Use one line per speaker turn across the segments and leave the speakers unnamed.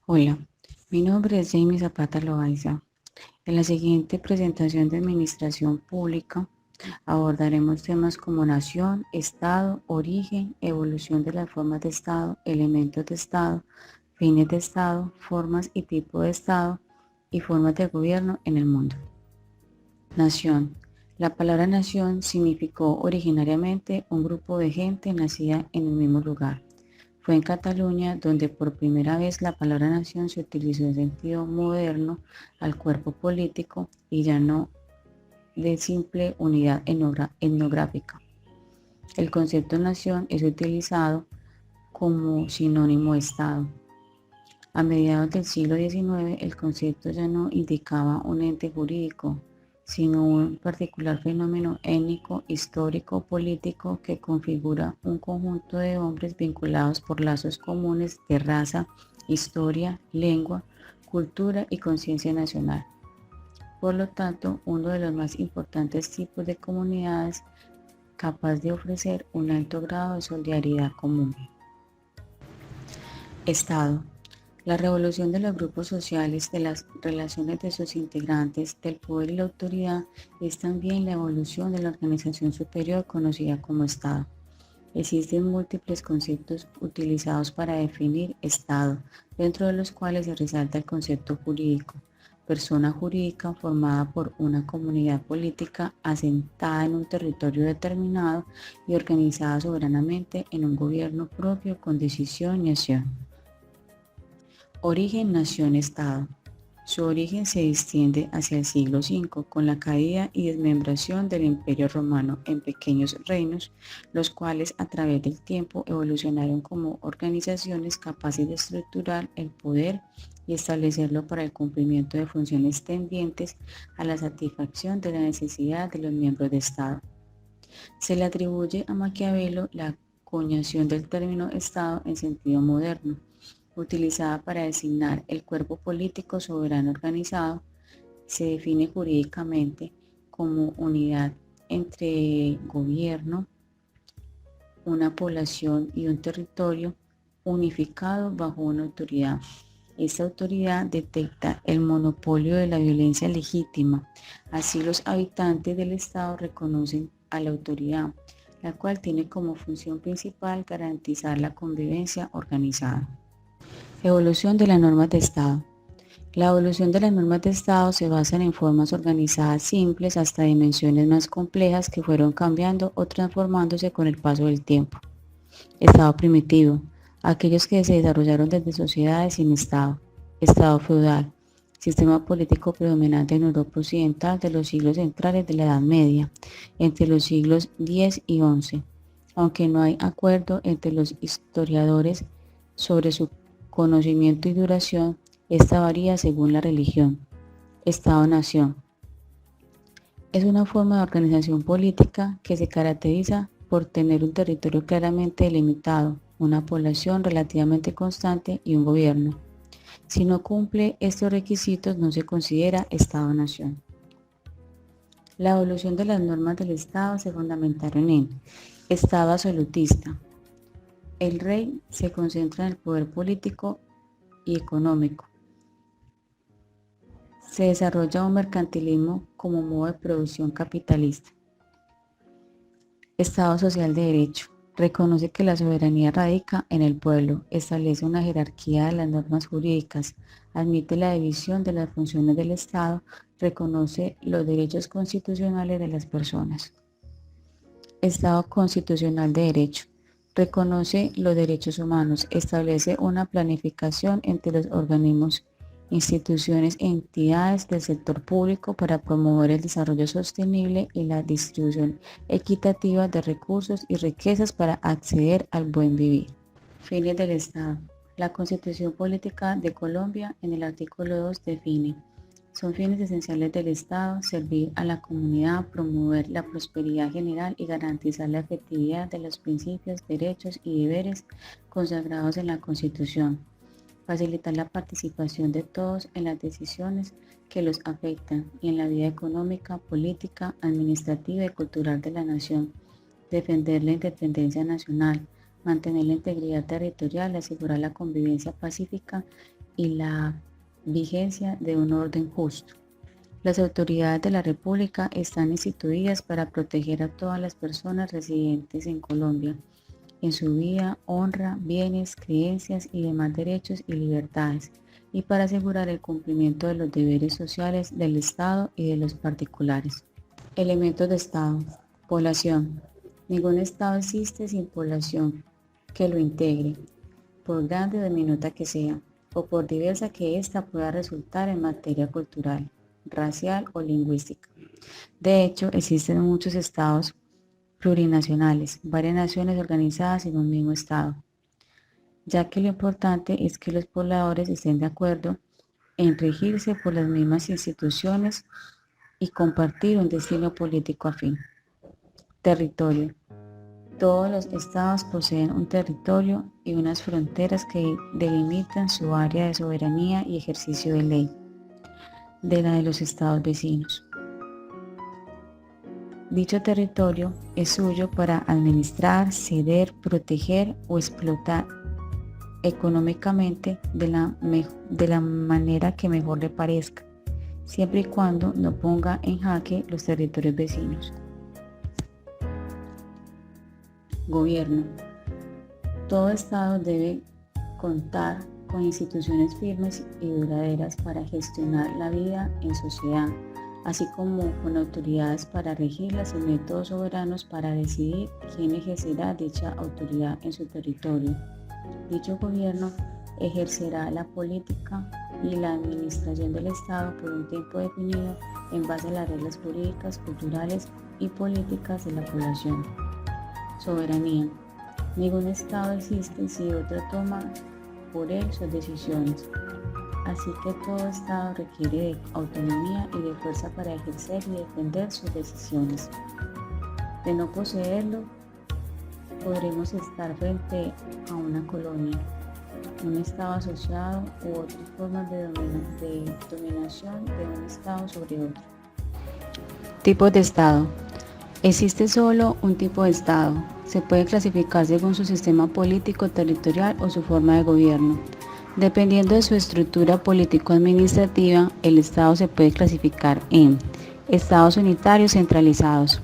Hola, mi nombre es Jamie Zapata Loaiza. En la siguiente presentación de Administración Pública abordaremos temas como nación, Estado, origen, evolución de las formas de Estado, elementos de Estado, fines de Estado, formas y tipo de Estado y formas de gobierno en el mundo. Nación. La palabra nación significó originariamente un grupo de gente nacida en el mismo lugar. Fue en Cataluña donde por primera vez la palabra nación se utilizó en sentido moderno al cuerpo político y ya no de simple unidad etnográfica. El concepto nación es utilizado como sinónimo de Estado. A mediados del siglo XIX, el concepto ya no indicaba un ente jurídico, sino un particular fenómeno étnico, histórico, político que configura un conjunto de hombres vinculados por lazos comunes de raza, historia, lengua, cultura y conciencia nacional. Por lo tanto, uno de los más importantes tipos de comunidades capaz de ofrecer un alto grado de solidaridad común. Estado. La revolución de los grupos sociales, de las relaciones de sus integrantes, del poder y la autoridad, es también la evolución de la organización superior conocida como Estado. Existen múltiples conceptos utilizados para definir Estado, dentro de los cuales se resalta el concepto jurídico. Persona jurídica formada por una comunidad política asentada en un territorio determinado y organizada soberanamente en un gobierno propio con decisión y acción. Origen, nación, Estado. Su origen se extiende hacia el siglo V con la caída y desmembración del Imperio Romano en pequeños reinos, los cuales a través del tiempo evolucionaron como organizaciones capaces de estructurar el poder y establecerlo para el cumplimiento de funciones tendientes a la satisfacción de la necesidad de los miembros de Estado. Se le atribuye a Maquiavelo la acuñación del término Estado en sentido moderno, utilizada para designar el cuerpo político soberano organizado. Se define jurídicamente como unidad entre gobierno, una población y un territorio unificado bajo una autoridad. Esta autoridad detecta el monopolio de la violencia legítima. Así los habitantes del Estado reconocen a la autoridad, la cual tiene como función principal garantizar la convivencia organizada. Evolución de las normas de Estado. La evolución de las normas de Estado se basa en formas organizadas simples hasta dimensiones más complejas que fueron cambiando o transformándose con el paso del tiempo. Estado primitivo. Aquellos que se desarrollaron desde sociedades sin Estado. Estado feudal. Sistema político predominante en Europa Occidental de los siglos centrales de la Edad Media, entre los siglos X y XI, aunque no hay acuerdo entre los historiadores sobre su conocimiento y duración. Esta varía según la religión. Estado-nación. Es una forma de organización política que se caracteriza por tener un territorio claramente delimitado, una población relativamente constante y un gobierno. Si no cumple estos requisitos, no se considera Estado-nación. La evolución de las normas del Estado se fundamentaron en Estado absolutista. El rey se concentra en el poder político y económico. Se desarrolla un mercantilismo como modo de producción capitalista. Estado social de derecho. Reconoce que la soberanía radica en el pueblo, establece una jerarquía de las normas jurídicas, admite la división de las funciones del Estado, reconoce los derechos constitucionales de las personas. Estado constitucional de derecho. Reconoce los derechos humanos, establece una planificación entre los organismos, instituciones e entidades del sector público para promover el desarrollo sostenible y la distribución equitativa de recursos y riquezas para acceder al buen vivir. Fines del Estado. La Constitución Política de Colombia en el artículo 2 define: son fines esenciales del Estado servir a la comunidad, promover la prosperidad general y garantizar la efectividad de los principios, derechos y deberes consagrados en la Constitución, facilitar la participación de todos en las decisiones que los afectan y en la vida económica, política, administrativa y cultural de la nación, defender la independencia nacional, mantener la integridad territorial, asegurar la convivencia pacífica y la vigencia de un orden justo. Las autoridades de la República están instituidas para proteger a todas las personas residentes en Colombia, en su vida, honra, bienes, creencias y demás derechos y libertades, y para asegurar el cumplimiento de los deberes sociales del Estado y de los particulares. Elementos de Estado. Población. Ningún Estado existe sin población que lo integre, por grande o diminuta que sea, o por diversa que ésta pueda resultar en materia cultural, racial o lingüística. De hecho, existen muchos estados plurinacionales, varias naciones organizadas en un mismo estado, ya que lo importante es que los pobladores estén de acuerdo en regirse por las mismas instituciones y compartir un destino político afín. Territorio. Todos los estados poseen un territorio y unas fronteras que delimitan su área de soberanía y ejercicio de ley, de la de los estados vecinos. Dicho territorio es suyo para administrar, ceder, proteger o explotar económicamente de la manera que mejor le parezca, siempre y cuando no ponga en jaque los territorios vecinos. Gobierno. Todo Estado debe contar con instituciones firmes y duraderas para gestionar la vida en sociedad, así como con autoridades para regirlas y métodos soberanos para decidir quién ejercerá dicha autoridad en su territorio. Dicho gobierno ejercerá la política y la administración del Estado por un tiempo definido en base a las reglas jurídicas, culturales y políticas de la población. Soberanía. Ningún Estado existe si otro toma por él sus decisiones. Así que todo Estado requiere de autonomía y de fuerza para ejercer y defender sus decisiones. De no poseerlo, podremos estar frente a una colonia, un Estado asociado u otras formas de dominación de un Estado sobre otro. Tipos de Estado. Existe solo un tipo de Estado. Se puede clasificar según su sistema político, territorial o su forma de gobierno. Dependiendo de su estructura político-administrativa, el Estado se puede clasificar en Estados unitarios centralizados.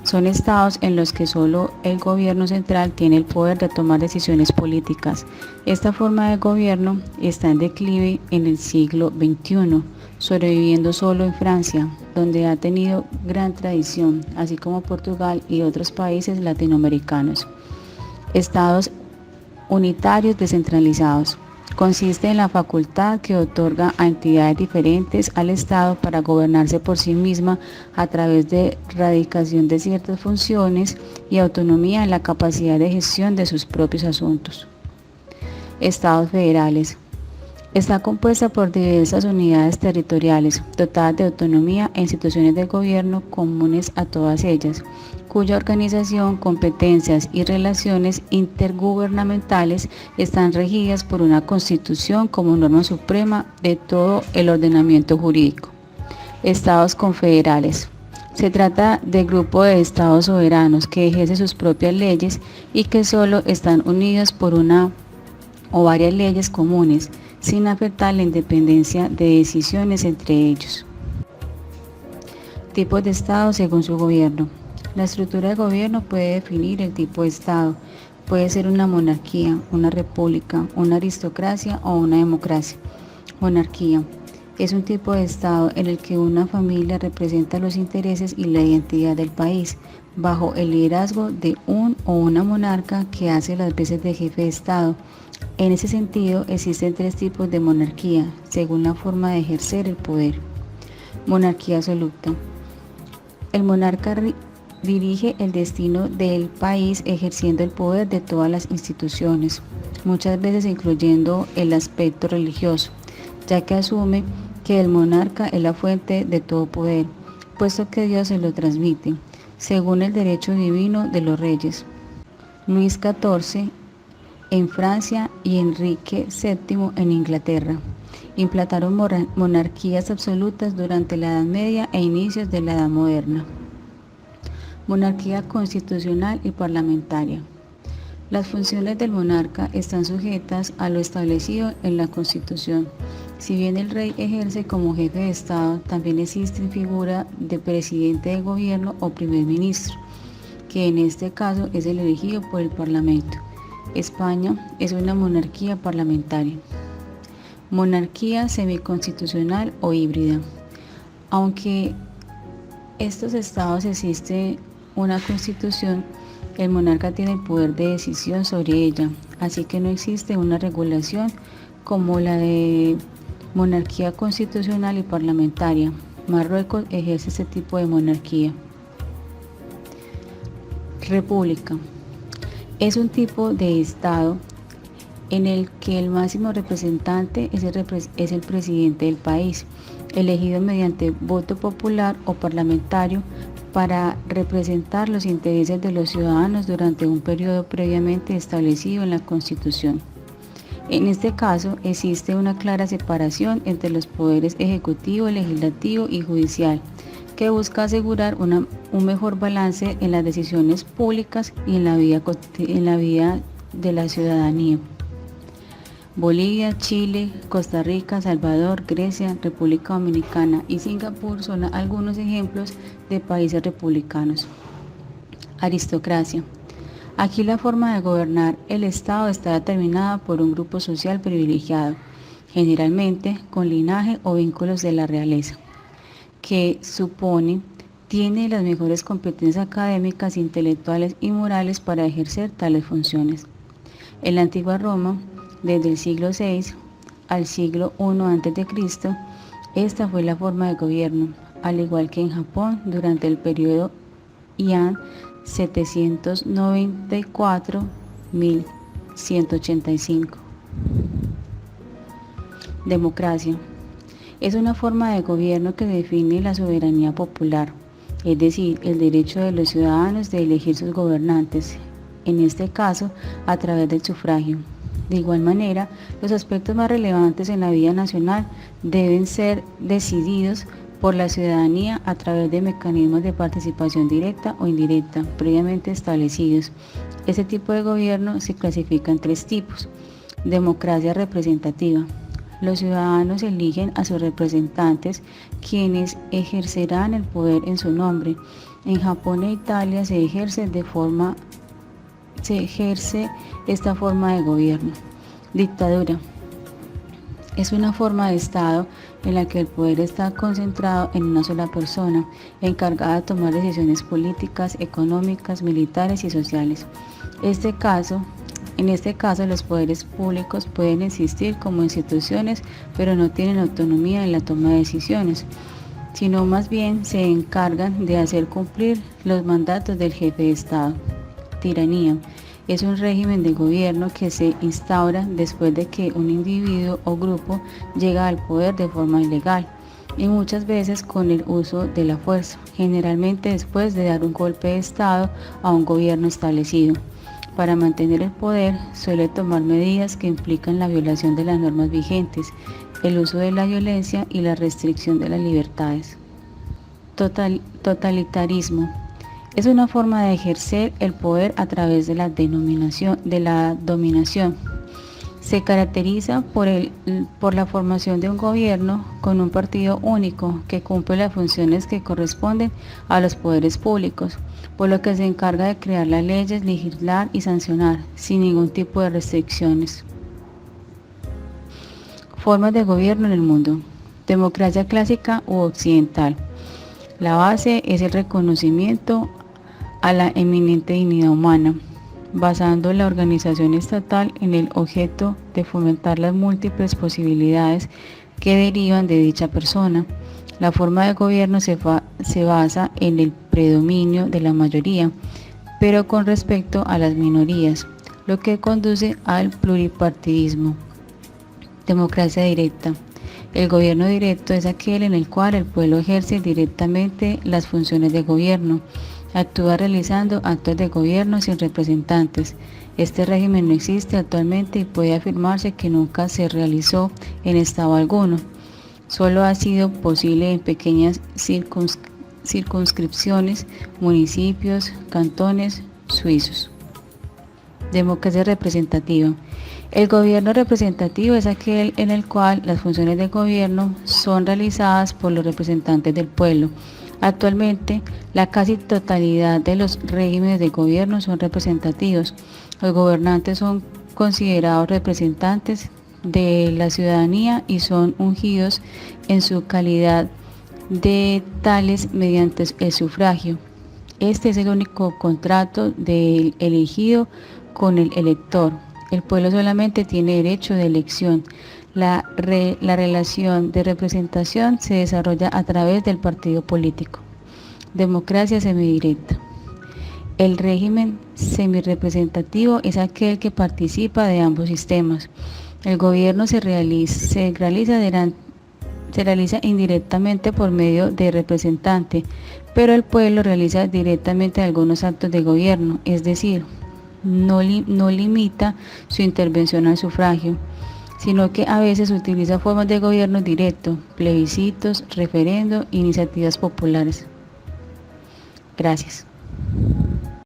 Son estados en los que solo el gobierno central tiene el poder de tomar decisiones políticas. Esta forma de gobierno está en declive en el siglo XXI, sobreviviendo solo en Francia, donde ha tenido gran tradición, así como Portugal y otros países latinoamericanos. Estados unitarios descentralizados. Consiste en la facultad que otorga a entidades diferentes al Estado para gobernarse por sí misma a través de radicación de ciertas funciones y autonomía en la capacidad de gestión de sus propios asuntos. Estados federales. Está compuesta por diversas unidades territoriales, dotadas de autonomía e instituciones de gobierno comunes a todas ellas, cuya organización, competencias y relaciones intergubernamentales están regidas por una constitución como norma suprema de todo el ordenamiento jurídico. Estados confederales. Se trata de grupo de estados soberanos que ejercen sus propias leyes y que solo están unidos por una o varias leyes comunes, sin afectar la independencia de decisiones entre ellos. Tipos de Estado según su gobierno. La estructura de gobierno puede definir el tipo de Estado. Puede ser una monarquía, una república, una aristocracia o una democracia. Monarquía. Es un tipo de Estado en el que una familia representa los intereses y la identidad del país, bajo el liderazgo de un o una monarca que hace las veces de jefe de Estado. En ese sentido, existen tres tipos de monarquía, según la forma de ejercer el poder. Monarquía absoluta. El monarca dirige el destino del país ejerciendo el poder de todas las instituciones, muchas veces incluyendo el aspecto religioso, ya que asume que el monarca es la fuente de todo poder, puesto que Dios se lo transmite, según el derecho divino de los reyes. Luis XIV en Francia y Enrique VII en Inglaterra implantaron monarquías absolutas durante la Edad Media e inicios de la Edad Moderna. Monarquía constitucional y parlamentaria. Las funciones del monarca están sujetas a lo establecido en la Constitución. Si bien el rey ejerce como jefe de Estado, también existe figura de presidente de gobierno o primer ministro, que en este caso es el elegido por el Parlamento. España es una monarquía parlamentaria. Monarquía semiconstitucional o híbrida. Aunque estos estados existe una constitución, el monarca tiene el poder de decisión sobre ella, así que no existe una regulación como la de monarquía constitucional y parlamentaria. Marruecos ejerce este tipo de monarquía. República. Es un tipo de estado en el que el máximo representante es el presidente del país, elegido mediante voto popular o parlamentario para representar los intereses de los ciudadanos durante un periodo previamente establecido en la Constitución. En este caso, existe una clara separación entre los poderes ejecutivo, legislativo y judicial, que busca asegurar un mejor balance en las decisiones públicas y en la vida de la ciudadanía. Bolivia, Chile, Costa Rica, Salvador, Grecia, República Dominicana y Singapur son algunos ejemplos de países republicanos. Aristocracia. Aquí la forma de gobernar el Estado está determinada por un grupo social privilegiado, generalmente con linaje o vínculos de la realeza, que tiene las mejores competencias académicas, intelectuales y morales para ejercer tales funciones. En la antigua Roma, desde el siglo VI al siglo I a.C., esta fue la forma de gobierno, al igual que en Japón durante el periodo Heian 794-1185. Democracia. Es una forma de gobierno que define la soberanía popular, es decir, el derecho de los ciudadanos de elegir sus gobernantes, en este caso a través del sufragio. De igual manera, los aspectos más relevantes en la vida nacional deben ser decididos por la ciudadanía a través de mecanismos de participación directa o indirecta previamente establecidos. Este tipo de gobierno se clasifica en tres tipos. Democracia representativa. Los ciudadanos eligen a sus representantes, quienes ejercerán el poder en su nombre. En Japón e Italia se ejerce esta forma de gobierno. Dictadura. Es una forma de Estado en la que el poder está concentrado en una sola persona, encargada de tomar decisiones políticas, económicas, militares y sociales. En este caso, los poderes públicos pueden existir como instituciones, pero no tienen autonomía en la toma de decisiones, sino más bien se encargan de hacer cumplir los mandatos del jefe de Estado. Tiranía. Es un régimen de gobierno que se instaura después de que un individuo o grupo llega al poder de forma ilegal y muchas veces con el uso de la fuerza, generalmente después de dar un golpe de Estado a un gobierno establecido. Para mantener el poder suele tomar medidas que implican la violación de las normas vigentes, el uso de la violencia y la restricción de las libertades. Totalitarismo. Es una forma de ejercer el poder a través de la dominación. Se caracteriza por la formación de un gobierno con un partido único que cumple las funciones que corresponden a los poderes públicos, por lo que se encarga de crear las leyes, legislar y sancionar sin ningún tipo de restricciones. Formas de gobierno en el mundo. Democracia clásica u occidental. La base es el reconocimiento a la eminente dignidad humana, basando la organización estatal en el objeto de fomentar las múltiples posibilidades que derivan de dicha persona. La forma de gobierno se basa en el predominio de la mayoría, pero con respecto a las minorías, lo que conduce al pluripartidismo. Democracia directa. El gobierno directo es aquel en el cual el pueblo ejerce directamente las funciones de gobierno, actúa realizando actos de gobierno sin representantes. Este régimen no existe actualmente y puede afirmarse que nunca se realizó en estado alguno. Solo ha sido posible en pequeñas circunscripciones, municipios, cantones suizos. Democracia representativa. El gobierno representativo es aquel en el cual las funciones del gobierno son realizadas por los representantes del pueblo. Actualmente, la casi totalidad de los regímenes de gobierno son representativos. Los gobernantes son considerados representantes de la ciudadanía y son ungidos en su calidad de tales mediante el sufragio. Este es el único contrato del elegido con el elector. El pueblo solamente tiene derecho de elección. La relación de representación se desarrolla a través del partido político. Democracia semidirecta. El régimen semirepresentativo es aquel que participa de ambos sistemas. El gobierno se realiza indirectamente por medio de representante, pero el pueblo realiza directamente algunos actos de gobierno, es decir, no limita su intervención al sufragio, sino que a veces utiliza formas de gobierno directo, plebiscitos, referendo, iniciativas populares. Gracias.